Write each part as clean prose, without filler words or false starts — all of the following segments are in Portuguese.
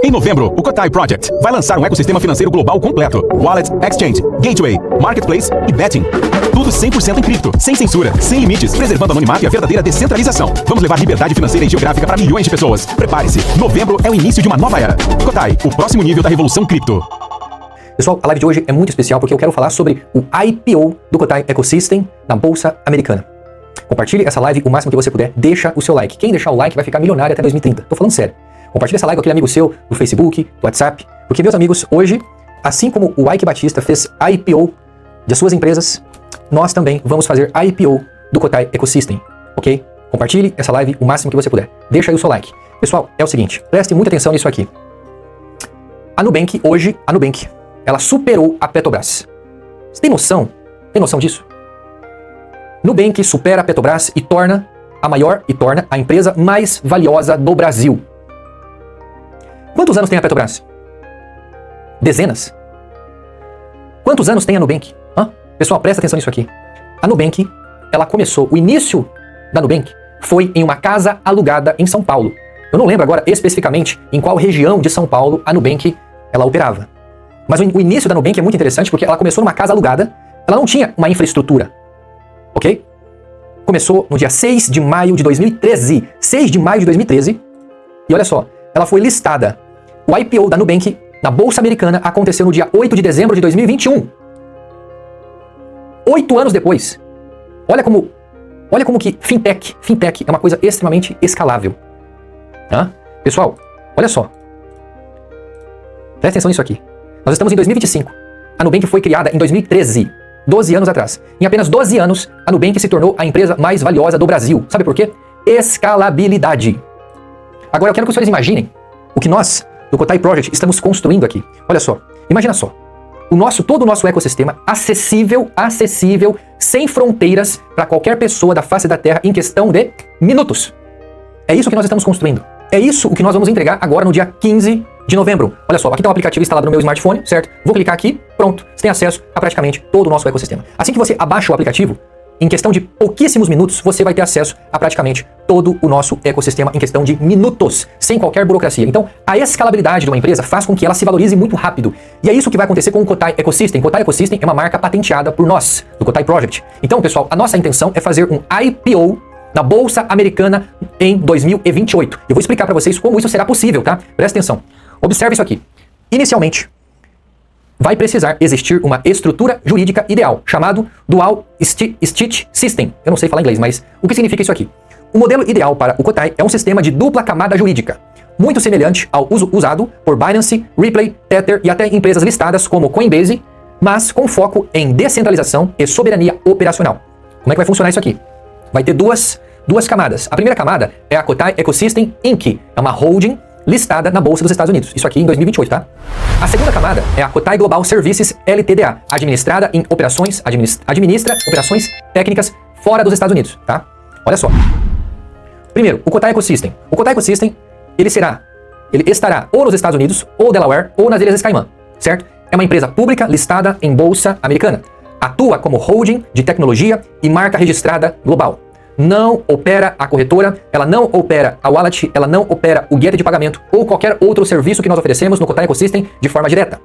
Em novembro, o Kotai Project vai lançar um ecossistema financeiro global completo. Wallet, Exchange, Gateway, Marketplace e Betting. Tudo 100% em cripto, sem censura, sem limites, preservando o anonimato e a verdadeira descentralização. Vamos levar liberdade financeira e geográfica para milhões de pessoas. Prepare-se, novembro é o início de uma nova era. Kotai, o próximo nível da revolução cripto. Pessoal, a live de hoje é muito especial porque eu quero falar sobre o IPO do Kotai Ecosystem na Bolsa Americana. Compartilhe essa live o máximo que você puder, deixa o seu like. Quem deixar o like vai ficar milionário até 2030. Tô falando sério. Compartilhe essa live com aquele amigo seu do Facebook, do WhatsApp, porque, meus amigos, hoje, assim como o Ike Batista fez IPO das suas empresas, nós também vamos fazer IPO do Kotai Ecosystem, ok? Compartilhe essa live o máximo que você puder. Deixa aí o seu like. Pessoal, é o seguinte, preste muita atenção nisso aqui. A Nubank, hoje, ela superou a Petrobras. Você tem noção? Tem noção disso? Nubank supera a Petrobras e torna a empresa mais valiosa do Brasil. Quantos anos tem a Petrobras? Dezenas. Quantos anos tem a Nubank? Pessoal, presta atenção nisso aqui. A Nubank, ela começou, o início da Nubank foi em uma casa alugada em São Paulo. Eu não lembro agora especificamente em qual região de São Paulo a Nubank ela operava. Mas o início da Nubank é muito interessante porque ela começou numa casa alugada, ela não tinha uma infraestrutura, ok? Começou no dia 6 de maio de 2013. 6 de maio de 2013. E olha só, ela foi listada. O IPO da Nubank na Bolsa Americana aconteceu no dia 8 de dezembro de 2021. 8 anos depois. Olha como que fintech é uma coisa extremamente escalável. Pessoal, olha só. Presta atenção nisso aqui. Nós estamos em 2025. A Nubank foi criada em 2013, 12 anos atrás. Em apenas 12 anos, a Nubank se tornou a empresa mais valiosa do Brasil. Sabe por quê? Escalabilidade. Agora eu quero que os senhores imaginem o que nós, do Kotai Project, estamos construindo aqui. Olha só, imagina só. Todo o nosso ecossistema acessível, sem fronteiras para qualquer pessoa da face da Terra em questão de minutos. É isso que nós estamos construindo. É isso o que nós vamos entregar agora no dia 15 de novembro. Olha só, aqui está um aplicativo instalado no meu smartphone, certo? Vou clicar aqui, pronto. Você tem acesso a praticamente todo o nosso ecossistema. Assim que você abaixa o aplicativo, em questão de pouquíssimos minutos, você vai ter acesso a praticamente todo o nosso ecossistema em questão de minutos, sem qualquer burocracia. Então, a escalabilidade de uma empresa faz com que ela se valorize muito rápido. E é isso que vai acontecer com o Kotai Ecosystem. Kotai Ecosystem é uma marca patenteada por nós, do Kotai Project. Então, pessoal, a nossa intenção é fazer um IPO na Bolsa Americana em 2028. Eu vou explicar para vocês como isso será possível, tá? Presta atenção. Observe isso aqui. Inicialmente, vai precisar existir uma estrutura jurídica ideal, chamado Dual Stitch System. Eu não sei falar inglês, mas o que significa isso aqui? O modelo ideal para o Kotai é um sistema de dupla camada jurídica, muito semelhante ao usado por Binance, Ripley, Tether e até empresas listadas como Coinbase, mas com foco em descentralização e soberania operacional. Como é que vai funcionar isso aqui? Vai ter duas camadas. A primeira camada é a Kotai Ecosystem Inc. É uma holding listada na Bolsa dos Estados Unidos. Isso aqui em 2028, tá? A segunda camada é a Kotai Global Services LTDA, administra operações técnicas fora dos Estados Unidos, tá? Olha só. Primeiro, o Kotai Ecosystem. O Kotai Ecosystem, ele estará ou nos Estados Unidos, ou Delaware, ou nas Ilhas Caimã, certo? É uma empresa pública listada em Bolsa Americana. Atua como holding de tecnologia e marca registrada global. Não opera a corretora, ela não opera a wallet, ela não opera o gateway de pagamento ou qualquer outro serviço que nós oferecemos no Kotai Ecosystem de forma direta.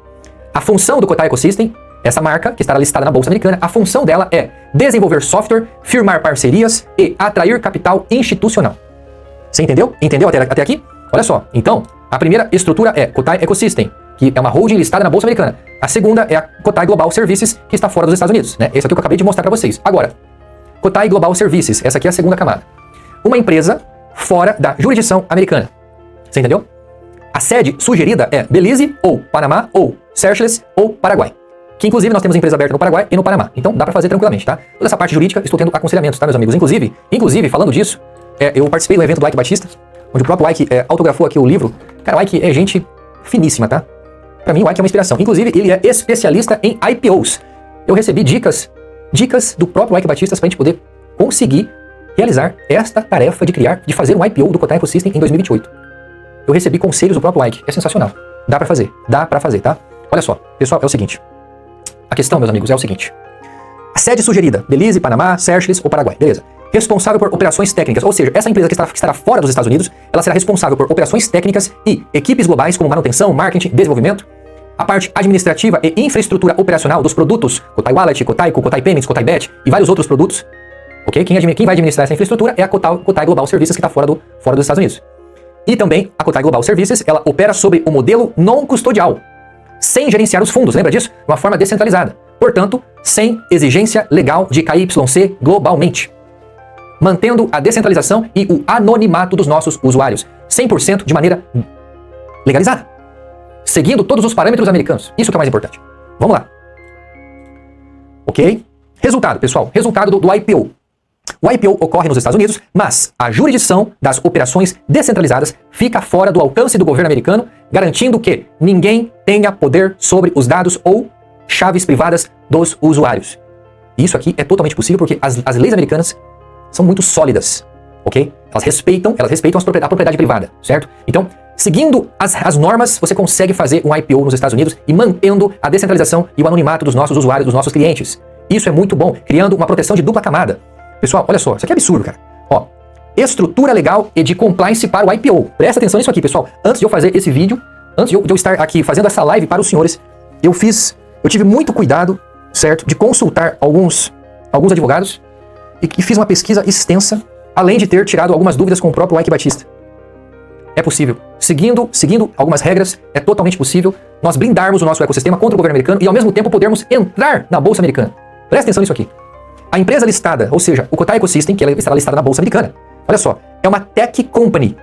A função do Kotai Ecosystem, essa marca que estará listada na Bolsa Americana, a função dela é desenvolver software, firmar parcerias e atrair capital institucional. Você entendeu? Entendeu até aqui? Olha só, então, a primeira estrutura é Kotai Ecosystem, que é uma holding listada na Bolsa Americana. A segunda é a Kotai Global Services, que está fora dos Estados Unidos, né? Esse aqui eu acabei de mostrar para vocês. Agora, Kotai Global Services, essa aqui é a segunda camada. Uma empresa fora da jurisdição americana. Você entendeu? A sede sugerida é Belize, ou Panamá, ou Seychelles, ou Paraguai. Que inclusive nós temos empresa aberta no Paraguai e no Panamá. Então dá pra fazer tranquilamente, tá? Toda essa parte jurídica, estou tendo aconselhamentos, tá, meus amigos? Inclusive falando disso, eu participei do evento do Ike Batista, onde o próprio Ike autografou aqui o livro. Cara, o Ike é gente finíssima, tá? Pra mim o Ike é uma inspiração. Inclusive, ele é especialista em IPOs. Eu recebi dicas do próprio Ike Batista pra gente poder conseguir realizar esta tarefa de fazer um IPO do Kotai Ecosystem em 2028. Eu recebi conselhos do próprio Ike. É sensacional. Dá pra fazer, tá? Olha só, pessoal, é o seguinte. A questão, meus amigos, é o seguinte. A sede sugerida, Belize, Panamá, Seychelles ou Paraguai, beleza. responsável por operações técnicas, ou seja, essa empresa que estará fora dos Estados Unidos, ela será responsável por operações técnicas e equipes globais como manutenção, marketing, desenvolvimento, a parte administrativa e infraestrutura operacional dos produtos Kotai Wallet, Kotaiku, Kotai Payments, Kotai Bet e vários outros produtos. Ok? Quem vai administrar essa infraestrutura é a Kotai Global Services, que está fora dos Estados Unidos. E também a Kotai Global Services, ela opera sobre o modelo não-custodial, sem gerenciar os fundos, lembra disso? De uma forma descentralizada. Portanto, sem exigência legal de KYC globalmente. Mantendo a descentralização e o anonimato dos nossos usuários, 100% de maneira legalizada. Seguindo todos os parâmetros americanos. Isso que é o mais importante. Vamos lá. Ok? Resultado, pessoal. Resultado do IPO. O IPO ocorre nos Estados Unidos, mas a jurisdição das operações descentralizadas fica fora do alcance do governo americano, garantindo que ninguém tenha poder sobre os dados ou chaves privadas dos usuários. Isso aqui é totalmente possível porque as leis americanas são muito sólidas, ok? Elas respeitam a propriedade privada, certo? Então, seguindo as normas, você consegue fazer um IPO nos Estados Unidos e mantendo a descentralização e o anonimato dos nossos usuários, dos nossos clientes. Isso é muito bom, criando uma proteção de dupla camada. Pessoal, olha só, isso aqui é absurdo, cara. Ó, estrutura legal e de compliance para o IPO. Presta atenção nisso aqui, pessoal. Antes de eu fazer esse vídeo, antes de eu estar aqui fazendo essa live para os senhores, eu tive muito cuidado, certo, de consultar alguns advogados e fiz uma pesquisa extensa, além de ter tirado algumas dúvidas com o próprio Ike Batista. É possível. Seguindo algumas regras, é totalmente possível nós blindarmos o nosso ecossistema contra o governo americano e ao mesmo tempo podermos entrar na Bolsa Americana. Presta atenção nisso aqui. A empresa listada, ou seja, o Kotai Ecosystem, que ela estará listada na Bolsa Americana, olha só, é uma tech company.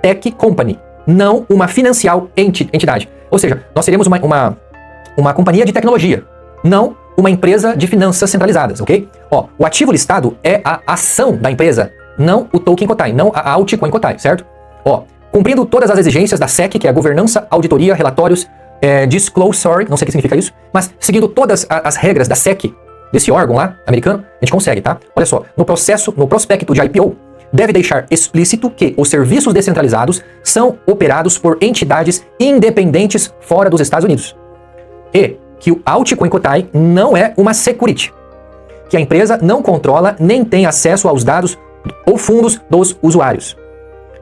Tech company, não uma financial entidade. Ou seja, nós seremos uma companhia de tecnologia, não uma empresa de finanças centralizadas, ok? Ó, o ativo listado é a ação da empresa, não o token Kotai, não a altcoin Kotai, certo? Ó, cumprindo todas as exigências da SEC, que é a governança, auditoria, relatórios, disclosure, não sei o que significa isso, mas seguindo todas as regras da SEC, desse órgão lá, americano, a gente consegue, tá? Olha só, no prospecto de IPO, deve deixar explícito que os serviços descentralizados são operados por entidades independentes fora dos Estados Unidos. E que o altcoin Kotai não é uma security, que a empresa não controla nem tem acesso aos dados ou fundos dos usuários,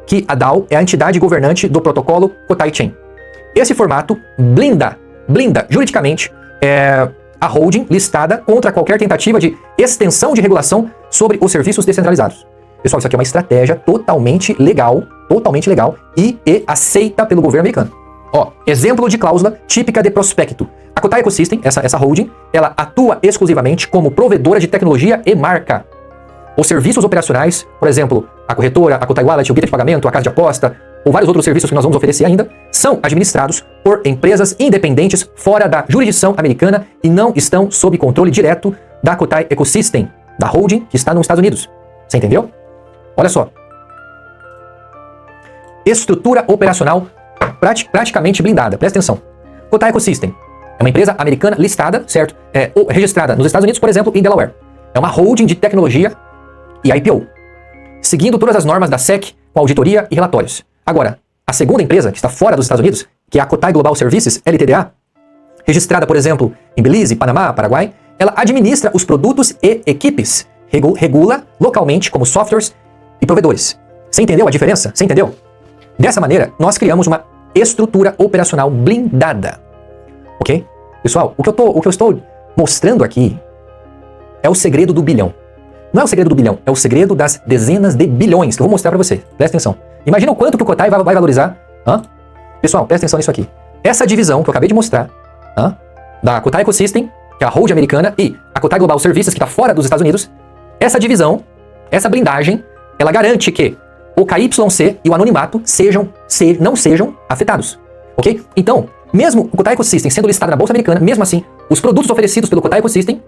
que a DAO é a entidade governante do protocolo Kotai Chain. Esse formato blinda juridicamente a holding listada contra qualquer tentativa de extensão de regulação sobre os serviços descentralizados. Pessoal, isso aqui é uma estratégia totalmente legal e aceita pelo governo americano. Ó, exemplo de cláusula típica de prospecto. A Kotai Ecosystem, essa holding, ela atua exclusivamente como provedora de tecnologia e marca. Os serviços operacionais, por exemplo, a corretora, a Kotai Wallet, o gateway de pagamento, a casa de aposta, ou vários outros serviços que nós vamos oferecer ainda, são administrados por empresas independentes fora da jurisdição americana e não estão sob controle direto da Kotai Ecosystem, da holding que está nos Estados Unidos. Você entendeu? Olha só. Estrutura operacional praticamente blindada. Presta atenção. Kotai Ecosystem é uma empresa americana listada, certo? Registrada nos Estados Unidos, por exemplo, em Delaware. É uma holding de tecnologia e IPO, seguindo todas as normas da SEC com auditoria e relatórios. Agora, a segunda empresa, que está fora dos Estados Unidos, que é a Kotai Global Services, LTDA, registrada, por exemplo, em Belize, Panamá, Paraguai, ela administra os produtos e equipes, regula localmente como softwares e provedores. Você entendeu a diferença? Você entendeu? Dessa maneira, nós criamos uma estrutura operacional blindada. Ok? Pessoal, o que eu estou mostrando aqui é o segredo do bilhão. Não é o segredo do bilhão, é o segredo das dezenas de bilhões que eu vou mostrar pra você. Presta atenção. Imagina o quanto que o Kotai vai valorizar. Pessoal, presta atenção nisso aqui. Essa divisão que eu acabei de mostrar, da Kotai Ecosystem, que é a holding americana, e a Kotai Global Services, que está fora dos Estados Unidos, essa divisão, essa blindagem, ela garante que o KYC e o anonimato não sejam afetados. Ok? Então, mesmo o Kotai Ecosystem sendo listado na Bolsa Americana, mesmo assim, os produtos oferecidos pelo Kotai Ecosystem,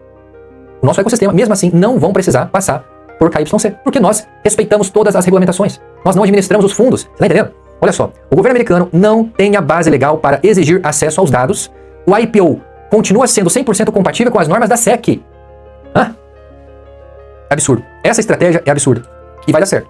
o nosso ecossistema, mesmo assim, não vão precisar passar por KYC, porque nós respeitamos todas as regulamentações. Nós não administramos os fundos. Você tá entendendo? Olha só, o governo americano não tem a base legal para exigir acesso aos dados. O IPO continua sendo 100% compatível com as normas da SEC. Absurdo. Essa estratégia é absurda. E vai dar certo.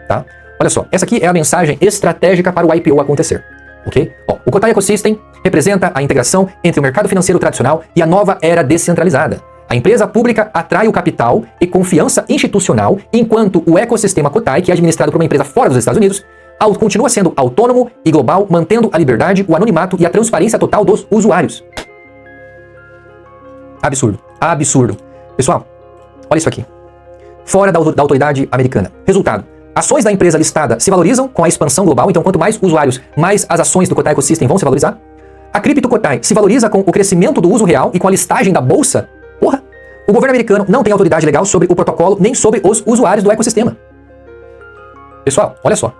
Tá? Olha só, essa aqui é a mensagem estratégica para o IPO acontecer. Ok? Ó, o Kotai Ecosystem representa a integração entre o mercado financeiro tradicional e a nova era descentralizada. A empresa pública atrai o capital e confiança institucional, enquanto o ecossistema Cotai, que é administrado por uma empresa fora dos Estados Unidos, continua sendo autônomo e global, mantendo a liberdade, o anonimato e a transparência total dos usuários. Absurdo. Absurdo. Pessoal, olha isso aqui. Fora da autoridade americana. Resultado. Ações da empresa listada se valorizam com a expansão global, então quanto mais usuários, mais as ações do Cotai Ecosystem vão se valorizar. A cripto Cotai se valoriza com o crescimento do uso real e com a listagem da bolsa. Porra! O governo americano não tem autoridade legal sobre o protocolo nem sobre os usuários do ecossistema. Pessoal, olha só.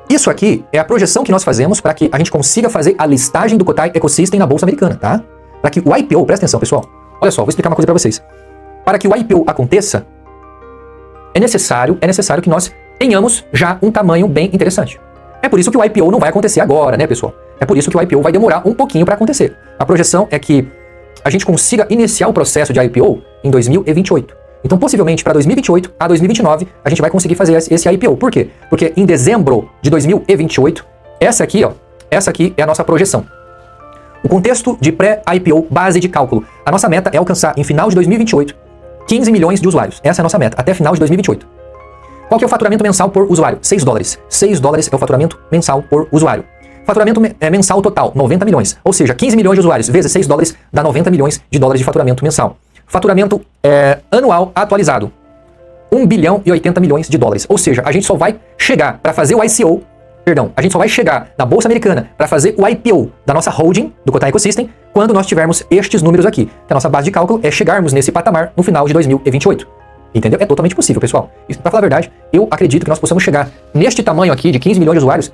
Isso aqui é a projeção que nós fazemos para que a gente consiga fazer a listagem do Cotai Ecosystem na bolsa americana, tá? Para que o IPO, presta atenção, pessoal. Olha só, vou explicar uma coisa para vocês. Para que o IPO aconteça, é necessário que nós tenhamos já um tamanho bem interessante. É por isso que o IPO não vai acontecer agora, né, pessoal? É por isso que o IPO vai demorar um pouquinho para acontecer. A projeção é que a gente consiga iniciar o processo de IPO em 2028. Então, possivelmente, para 2028 a 2029, a gente vai conseguir fazer esse IPO. Por quê? Porque em dezembro de 2028, essa aqui é a nossa projeção. O contexto de pré-IPO, base de cálculo. A nossa meta é alcançar, em final de 2028, 15 milhões de usuários. Essa é a nossa meta, até final de 2028. Qual que é o faturamento mensal por usuário? 6 dólares. 6 dólares é o faturamento mensal por usuário. Faturamento mensal total, 90 milhões. Ou seja, 15 milhões de usuários vezes 6 dólares dá 90 milhões de dólares de faturamento mensal. Faturamento anual atualizado, 1 bilhão e 80 milhões de dólares. Ou seja, a gente só vai chegar para fazer o ICO, a gente só vai chegar na Bolsa Americana para fazer o IPO da nossa holding, do Cotai Ecosystem, quando nós tivermos estes números aqui. Que a nossa base de cálculo é chegarmos nesse patamar no final de 2028. Entendeu? É totalmente possível, pessoal. Isso, pra falar a verdade, eu acredito que nós possamos chegar neste tamanho aqui de 15 milhões de usuários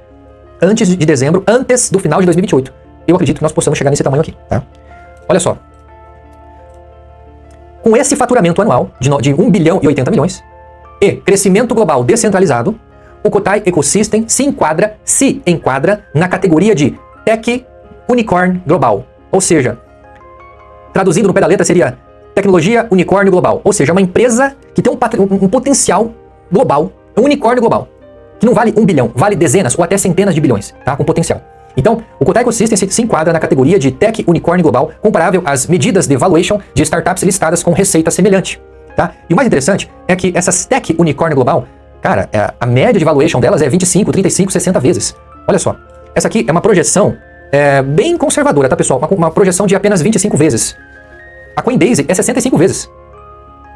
antes de dezembro, antes do final de 2028. Eu acredito que nós possamos chegar nesse tamanho aqui, tá? Olha só. Com esse faturamento anual de 1 bilhão e 80 milhões e crescimento global descentralizado, o Cotai Ecosystem se enquadra na categoria de Tech Unicorn Global. Ou seja, traduzindo no pé da letra seria tecnologia unicórnio global. Ou seja, uma empresa que tem um potencial global, um unicórnio global, que não vale 1 bilhão, vale dezenas ou até centenas de bilhões, tá? Com potencial. Então, o Cotai Ecosystem se enquadra na categoria de Tech Unicorn Global, comparável às medidas de valuation de startups listadas com receita semelhante, tá? E o mais interessante é que essas Tech Unicorn Global, cara, a média de valuation delas é 25, 35, 60 vezes. Olha só, essa aqui é uma projeção bem conservadora, tá, pessoal? Uma projeção de apenas 25 vezes. A Coinbase é 65 vezes,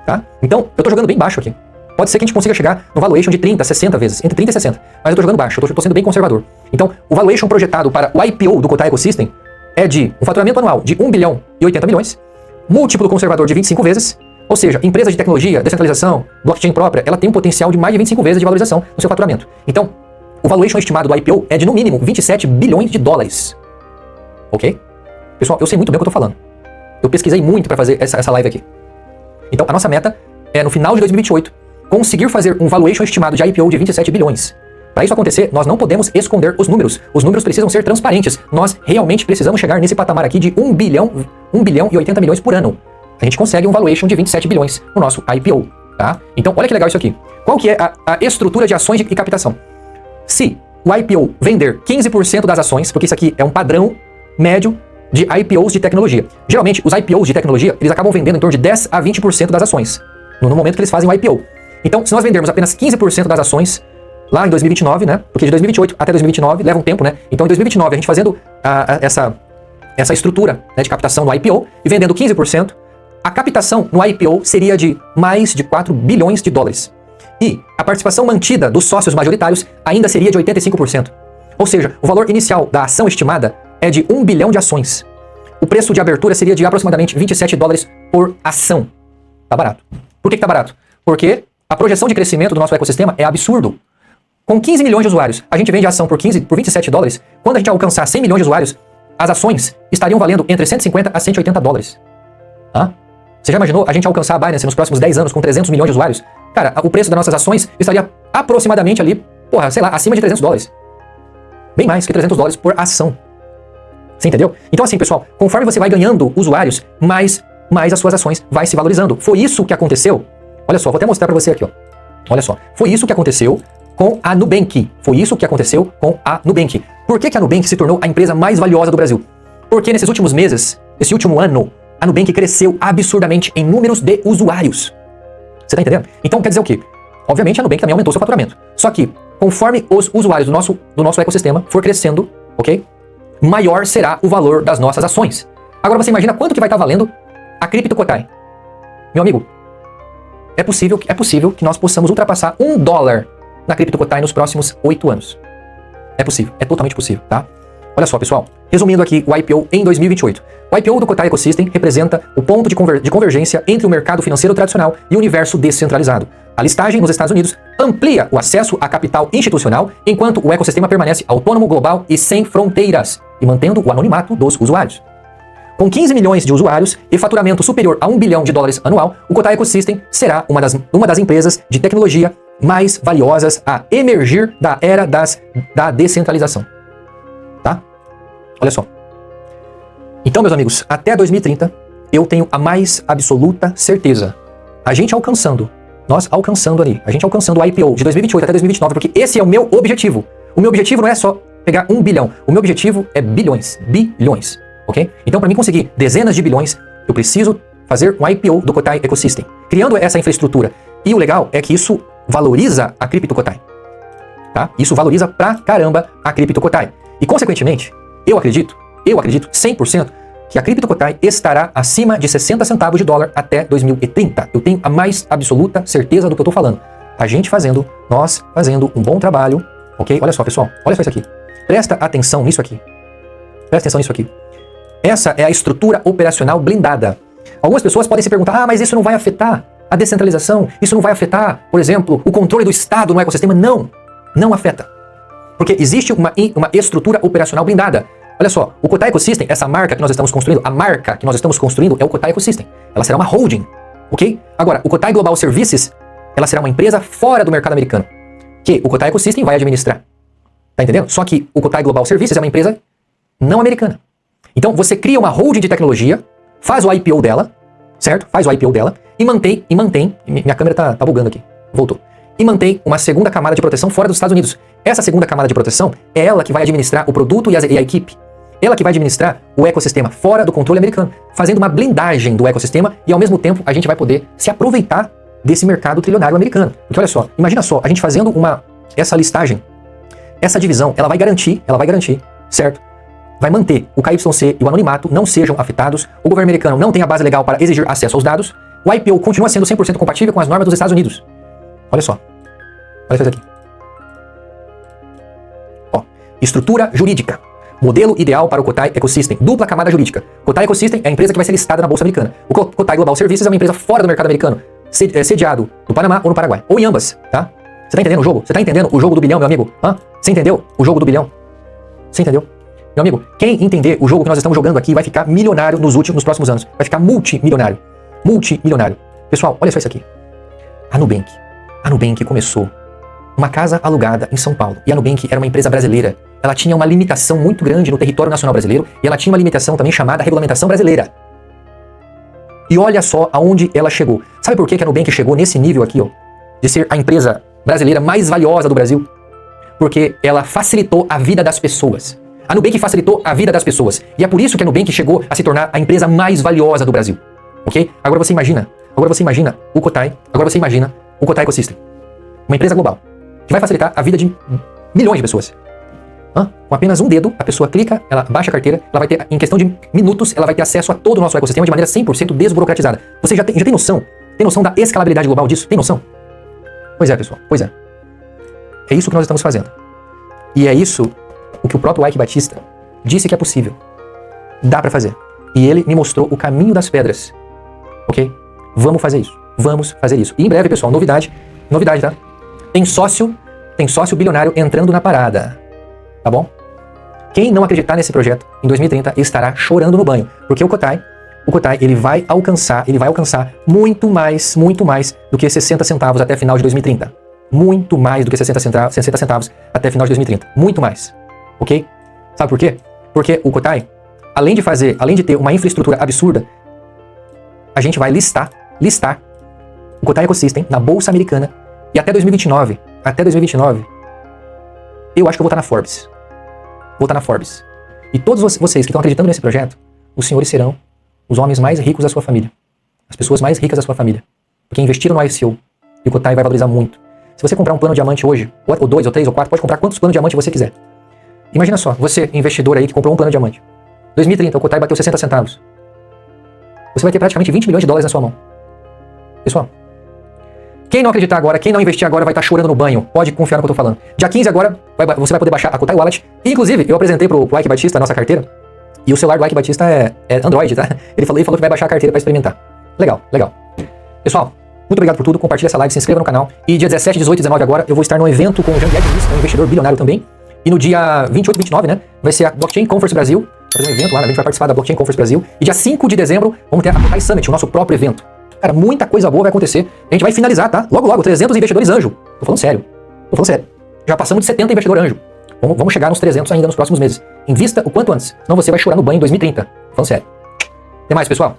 tá? Então, eu tô jogando bem baixo aqui. Pode ser que a gente consiga chegar no valuation de 30, 60 vezes, entre 30 e 60. Mas eu tô jogando baixo, eu tô sendo bem conservador. Então, o valuation projetado para o IPO do Cotai Ecosystem é de um faturamento anual de 1 bilhão e 80 milhões, múltiplo conservador de 25 vezes, ou seja, empresa de tecnologia, descentralização, blockchain própria, ela tem um potencial de mais de 25 vezes de valorização no seu faturamento. Então, o valuation estimado do IPO é de, no mínimo, 27 bilhões de dólares. Ok? Pessoal, eu sei muito bem o que eu tô falando. Eu pesquisei muito para fazer essa live aqui. Então, a nossa meta é, no final de 2028, conseguir fazer um valuation estimado de IPO de 27 bilhões. Para isso acontecer, nós não podemos esconder os números. Os números precisam ser transparentes. Nós realmente precisamos chegar nesse patamar aqui de 1 bilhão e 80 milhões por ano. A gente consegue um valuation de 27 bilhões no nosso IPO, tá? Então, olha que legal isso aqui. Qual que é a estrutura de ações e captação? Se o IPO vender 15% das ações, porque isso aqui é um padrão médio de IPOs de tecnologia. Geralmente, os IPOs de tecnologia, eles acabam vendendo em torno de 10 a 20% das ações, no momento que eles fazem o IPO. Então, se nós vendermos apenas 15% das ações lá em 2029, né? Porque de 2028 até 2029 leva um tempo, né? Então, em 2029, a gente fazendo essa estrutura, né, de captação no IPO e vendendo 15%, a captação no IPO seria de mais de 4 bilhões de dólares. E a participação mantida dos sócios majoritários ainda seria de 85%. Ou seja, o valor inicial da ação estimada é de 1 bilhão de ações. O preço de abertura seria de aproximadamente 27 dólares por ação. Tá barato. Por que tá barato? Porque a projeção de crescimento do nosso ecossistema é absurdo. Com 15 milhões de usuários, a gente vende a ação por 27 dólares. Quando a gente alcançar 100 milhões de usuários, as ações estariam valendo entre 150 a 180 dólares. Hã? Você já imaginou a gente alcançar a Binance nos próximos 10 anos com 300 milhões de usuários? Cara, o preço das nossas ações estaria aproximadamente ali, sei lá, acima de 300 dólares. Bem mais que 300 dólares por ação. Você entendeu? Então assim, pessoal, conforme você vai ganhando usuários, mais as suas ações vai se valorizando. Foi isso que aconteceu. Olha só, vou até mostrar pra você aqui, ó. Olha só. Foi isso que aconteceu com a Nubank. Foi isso que aconteceu com a Nubank. Por que a Nubank se tornou a empresa mais valiosa do Brasil? Porque nesses últimos meses, esse último ano, A Nubank cresceu absurdamente em números de usuários. Você tá entendendo? Então quer dizer o quê? Obviamente a Nubank também aumentou seu faturamento. Só que, conforme os usuários do nosso ecossistema for crescendo, ok? Maior será o valor das nossas ações. Agora você imagina quanto que vai estar valendo a Crypto Kotai. Meu amigo, é possível que nós possamos ultrapassar $1 na Crypto Kotai nos próximos 8 anos. É possível, é totalmente possível, tá? Olha só, pessoal, resumindo aqui o IPO em 2028. O IPO do Kotai Ecosystem representa o ponto de convergência entre o mercado financeiro tradicional e o universo descentralizado. A listagem nos Estados Unidos amplia o acesso a capital institucional, enquanto o ecossistema permanece autônomo, global e sem fronteiras, e mantendo o anonimato dos usuários. Com 15 milhões de usuários e faturamento superior a $1 bilhão anual, o Kotai Ecosystem será uma das empresas de tecnologia mais valiosas a emergir da era da descentralização. Tá? Olha só. Então, meus amigos, até 2030, eu tenho a mais absoluta certeza. A gente alcançando o IPO de 2028 até 2029, porque esse é o meu objetivo. O meu objetivo não é só pegar 1 bilhão. O meu objetivo é bilhões. Ok? Então, para mim conseguir dezenas de bilhões, eu preciso fazer um IPO do Kotai Ecosystem, criando essa infraestrutura. E o legal é que isso valoriza a Crypto Kotai. Tá? Isso valoriza pra caramba a Crypto Kotai. E, consequentemente, eu acredito 100% que a Crypto Kotai estará acima de 60 centavos de dólar até 2030. Eu tenho a mais absoluta certeza do que eu tô falando. Nós fazendo um bom trabalho, ok? Olha só, pessoal, olha só isso aqui. Presta atenção nisso aqui. Essa é a estrutura operacional blindada. Algumas pessoas podem se perguntar, mas isso não vai afetar a descentralização? Isso não vai afetar, por exemplo, o controle do Estado no ecossistema? Não afeta. Porque existe uma estrutura operacional blindada. Olha só, o Kotai Ecosystem, essa marca que nós estamos construindo, é o Kotai Ecosystem. Ela será uma holding, ok? Agora, o Kotai Global Services, ela será uma empresa fora do mercado americano, que o Kotai Ecosystem vai administrar. Tá entendendo? Só que o Kotai Global Services é uma empresa não americana. Então, você cria uma holding de tecnologia, faz o IPO dela, certo? Faz o IPO dela e mantém, minha câmera tá bugando aqui, voltou. E mantém uma segunda camada de proteção fora dos Estados Unidos. Essa segunda camada de proteção é ela que vai administrar o produto e a equipe. Ela que vai administrar o ecossistema fora do controle americano, fazendo uma blindagem do ecossistema e ao mesmo tempo a gente vai poder se aproveitar desse mercado trilionário americano. Porque olha só, imagina só, a gente fazendo essa listagem, essa divisão, ela vai garantir, certo? Vai manter o KYC e o anonimato não sejam afetados, o governo americano não tem a base legal para exigir acesso aos dados, o IPO continua sendo 100% compatível com as normas dos Estados Unidos. Olha só. Olha isso aqui. Ó, estrutura jurídica. Modelo ideal para o Kotai Ecosystem. Dupla camada jurídica. Kotai Ecosystem é a empresa que vai ser listada na Bolsa Americana. O Kotai Global Services é uma empresa fora do mercado americano, sediado no Panamá ou no Paraguai. Ou em ambas, tá? Você tá entendendo o jogo? Você tá entendendo o jogo do bilhão, meu amigo? Você entendeu o jogo do bilhão? Você entendeu? Meu amigo, quem entender o jogo que nós estamos jogando aqui vai ficar milionário nos próximos anos. Vai ficar multimilionário. Pessoal, olha só isso aqui. A Nubank começou uma casa alugada em São Paulo. E a Nubank era uma empresa brasileira. Ela tinha uma limitação muito grande no território nacional brasileiro e ela tinha uma limitação também chamada regulamentação brasileira. E olha só aonde ela chegou. Sabe por que a Nubank chegou nesse nível aqui, ó, de ser a empresa brasileira mais valiosa do Brasil? Porque ela facilitou a vida das pessoas. A Nubank facilitou a vida das pessoas. E é por isso que a Nubank chegou a se tornar a empresa mais valiosa do Brasil. Ok? Agora você imagina o Kotai Ecosystem. Uma empresa global que vai facilitar a vida de milhões de pessoas. Com apenas um dedo, a pessoa clica, ela baixa a carteira, ela vai ter, em questão de minutos, ela vai ter acesso a todo o nosso ecossistema de maneira 100% desburocratizada. Você já tem noção? Tem noção da escalabilidade global disso? Tem noção? Pois é, pessoal. Pois é. É isso que nós estamos fazendo. E é isso o que o próprio Ike Batista disse que é possível. Dá pra fazer. E ele me mostrou o caminho das pedras. Ok? Vamos fazer isso. Vamos fazer isso. E em breve, pessoal, novidade, tá? Tem sócio bilionário entrando na parada. Tá bom? Quem não acreditar nesse projeto, em 2030, estará chorando no banho. Porque o Kotai, ele vai alcançar muito mais do que 60 centavos até final de 2030. Muito mais do que 60 centavos até final de 2030. Muito mais. Ok? Sabe por quê? Porque o Kotai, além de ter uma infraestrutura absurda, a gente vai listar o Kotai Ecosystem na Bolsa Americana e até 2029, eu acho que eu vou estar na Forbes. E todos vocês que estão acreditando nesse projeto, os senhores serão os homens mais ricos da sua família. As pessoas mais ricas da sua família. Porque investiram no ICO. E o Kotai vai valorizar muito. Se você comprar um plano diamante hoje, ou 2, ou 3, ou 4, pode comprar quantos planos diamante você quiser. Imagina só, você, investidor aí, que comprou um plano diamante. 2030, o Kotai bateu 60 centavos. Você vai ter praticamente 20 milhões de dólares na sua mão. Pessoal, quem não acreditar agora, quem não investir agora vai estar chorando no banho. Pode confiar no que eu tô falando. Dia 15 agora, você vai poder baixar a Kotai Wallet. E, inclusive, eu apresentei pro Ike Batista a nossa carteira. E o celular do Ike Batista é Android, tá? Ele falou que vai baixar a carteira para experimentar. Legal, legal. Pessoal, muito obrigado por tudo. Compartilha essa live, se inscreva no canal. E dia 17, 18 e 19 agora, eu vou estar num evento com o Jean Guedes, um investidor bilionário também. E no dia 28 e 29, né, vai ser a Blockchain Conference Brasil. Vai fazer um evento lá, a gente vai participar da Blockchain Conference Brasil. E dia 5 de dezembro, vamos ter a Kotai Summit, o nosso próprio evento. Cara, muita coisa boa vai acontecer. A gente vai finalizar, tá? Logo, logo, 300 investidores anjo. Tô falando sério. Já passamos de 70 investidores anjo. Vamos chegar nos 300 ainda nos próximos meses. Invista o quanto antes, senão você vai chorar no banho em 2030. Tô falando sério. Até mais, pessoal.